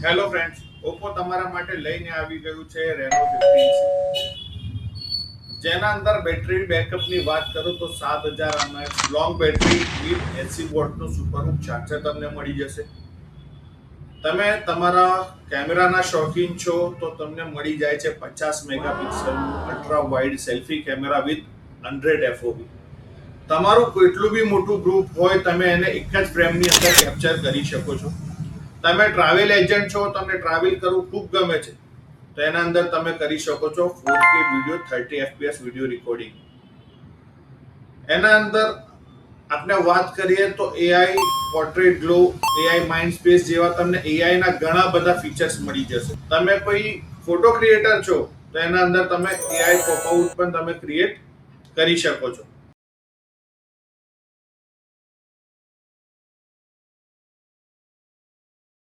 Hello friends, Oppo તમારા માટે લઈને આવી ગયું છે રેનો 15C, જેના અંદર બેટરી બેકઅપની વાત કરું તો 7000 mAh લોંગ બેટરી વિથ 80 વોટનું સુપરહૂક ચાર્જર તમને મળી જશે. તમે તમારા કેમેરાના શોખીન છો તો તમને મળી જાય છે 50 મેગાપિક્સલનું ultra wide selfie camera with 100 FOV. તમારું કેટલું બી મોટું ગ્રુપ હોય તમે એને એક જ ફ્રેમની અંદર કેપ્ચર કરી શકો છો. તમે ટ્રાવેલ એજન્ટ છો, તમને ટ્રાવેલ કરવું ખૂબ ગમે છે, તો એના અંદર તમે કરી શકો છો 4K video 30 FPS video recording. એના અંદર આપણે વાત કરીએ તો AI portrait glow, AI mind space જેવા તમને AI ના ઘણા બધા ફીચર્સ મળી જશે. તમે કોઈ ફોટો ક્રિએટર છો તો એના અંદર તમે AI પોપ આઉટ પણ તમે ક્રિએટ કરી શકો છો.